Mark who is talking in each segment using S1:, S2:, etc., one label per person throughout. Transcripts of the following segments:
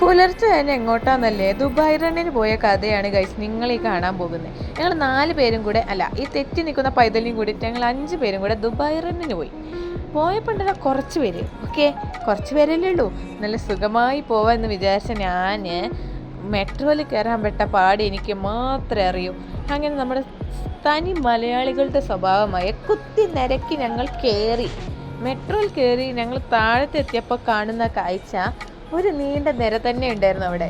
S1: പുലർച്ചെ തന്നെ എങ്ങോട്ടാന്നല്ലേ ദുബായ് റണ്ണിന് പോയ കഥയാണ് ഗൈസ് നിങ്ങൾ ഈ കാണാൻ പോകുന്നത്. ഞങ്ങൾ 4 പേരും കൂടെ അല്ല, ഈ തെറ്റി നിൽക്കുന്ന പൈതലിയും കൂടിയിട്ട് ഞങ്ങൾ 5 പേരും കൂടെ ദുബായ് റണ്ണിന് പോയപ്പോൾ ഉണ്ടല്ലോ കുറച്ച് പേര്, ഓക്കെ, കുറച്ച് പേരല്ലേ ഉള്ളൂ. നല്ല സുഖമായി പോവാമെന്ന് വിചാരിച്ച ഞാൻ മെട്രോയിൽ കയറാൻ പെട്ട പാട് എനിക്ക് മാത്രമേ അറിയൂ. അങ്ങനെ നമ്മുടെ തനി മലയാളികളുടെ സ്വഭാവമായ കുത്തി നിരക്കി ഞങ്ങൾ മെട്രോയിൽ കയറി. ഞങ്ങൾ താഴത്തെത്തിയപ്പോൾ കാണുന്ന കാഴ്ച ഒരു നീണ്ട നിര തന്നെ ഉണ്ടായിരുന്നു അവിടെ.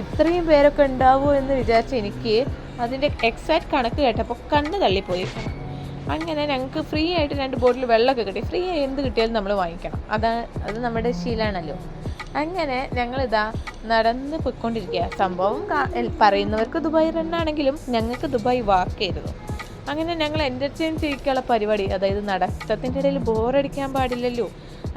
S1: ഇത്രയും പേരൊക്കെ ഉണ്ടാവുമോ എന്ന് വിചാരിച്ച് എനിക്ക് അതിൻ്റെ എക്സാക്ട് കണക്ക് കേട്ടപ്പോൾ കണ്ണ് തള്ളിപ്പോയി. അങ്ങനെ ഞങ്ങൾക്ക് ഫ്രീ ആയിട്ട് 2 ബോട്ടിൽ വെള്ളമൊക്കെ കിട്ടി. ഫ്രീ ആയി എന്ത് കിട്ടിയാലും നമ്മൾ വാങ്ങിക്കണം, അത് നമ്മുടെ ശീലമാണല്ലോ. അങ്ങനെ ഞങ്ങളിതാ നടന്ന് പോയിക്കൊണ്ടിരിക്കുക. സംഭവം പറയുന്നവർക്ക് ദുബായ് റണ്ണാണെങ്കിലും ഞങ്ങൾക്ക് ദുബായ് വാക്കായിരുന്നു. അങ്ങനെ ഞങ്ങൾ എൻ്റർടൈൻ ചെയ്യിക്കാനുള്ള പരിപാടി, അതായത് നടത്തത്തിൻ്റെ ഇടയിൽ ബോറടിക്കാൻ പാടില്ലല്ലോ,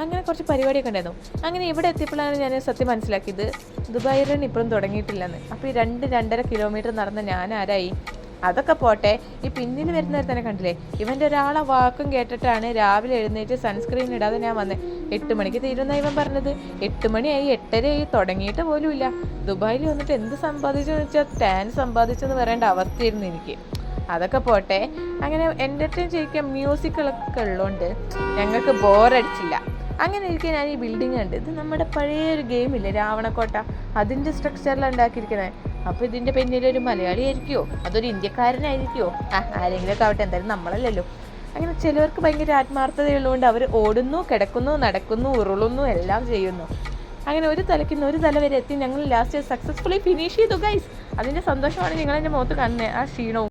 S1: അങ്ങനെ കുറച്ച് പരിപാടിയൊക്കെ ഉണ്ടായിരുന്നു. അങ്ങനെ ഇവിടെ എത്തിയപ്പോഴാണ് ഞാൻ സത്യം മനസ്സിലാക്കിയത് ദുബായ് റൺ ഇപ്പോഴും തുടങ്ങിയിട്ടില്ലെന്ന്. അപ്പോൾ ഈ 2-2.5 കിലോമീറ്റർ നടന്ന ഞാൻ ആരായി? അതൊക്കെ പോട്ടെ, ഈ പിന്നിൽ വരുന്നവർ തന്നെ കണ്ടില്ലേ, ഇവൻ്റെ ഒരാളെ വാക്കും കേട്ടിട്ടാണ് രാവിലെ എഴുന്നേറ്റ് സൺസ്ക്രീൻ ഇടാതെ ഞാൻ വന്നത്. 8 മണിക്ക് തീരുന്ന ഇവൻ പറഞ്ഞത്. 8 മണിയായി, 8:30 തുടങ്ങിയിട്ട് പോലും ഇല്ല. ദുബായിൽ വന്നിട്ട് എന്ത് സമ്പാദിച്ചെന്ന് വെച്ചാൽ ടാൻ സമ്പാദിച്ചെന്ന് പറയേണ്ട അവസ്ഥയായിരുന്നു എനിക്ക്. അതൊക്കെ പോട്ടെ, അങ്ങനെ എൻ്റർടൈൻ ചെയ്യിക്കാൻ മ്യൂസിക്കുകളൊക്കെ ഉള്ളതുകൊണ്ട് ഞങ്ങൾക്ക് ബോറടിച്ചില്ല. അങ്ങനെ ഇരിക്കെ ഞാൻ ഈ ബിൽഡിംഗ് കണ്ട്, ഇത് നമ്മുടെ പഴയൊരു ഗെയിമില്ലേ രാവണക്കോട്ട, അതിൻ്റെ സ്ട്രക്ചറിലാണ് ഉണ്ടാക്കിയിരിക്കുന്നത്. അപ്പോൾ ഇതിൻ്റെ പിന്നിലൊരു മലയാളി ആയിരിക്കുമോ, അതൊരു ഇന്ത്യക്കാരനായിരിക്കുമോ? ആരെങ്കിലുമൊക്കെ ആവട്ടെ, എന്തായാലും നമ്മളല്ലല്ലോ. അങ്ങനെ ചിലവർക്ക് ഭയങ്കര ആത്മാർത്ഥതയുള്ളതുകൊണ്ട് അവർ ഓടുന്നു, കിടക്കുന്നു, നടക്കുന്നു, ഉരുളുന്നു, എല്ലാം ചെയ്യുന്നു. അങ്ങനെ ഒരു തലയ്ക്ക് ഒരു തല വരെ എത്തി ഞങ്ങൾ ലാസ്റ്റ് സക്സസ്ഫുള്ളി ഫിനിഷ് ചെയ്തു ഗൈസ്. അതിൻ്റെ സന്തോഷമാണ് നിങ്ങളെൻ്റെ മുഖത്ത് കാണുന്നത്, ആ ക്ഷീണവും.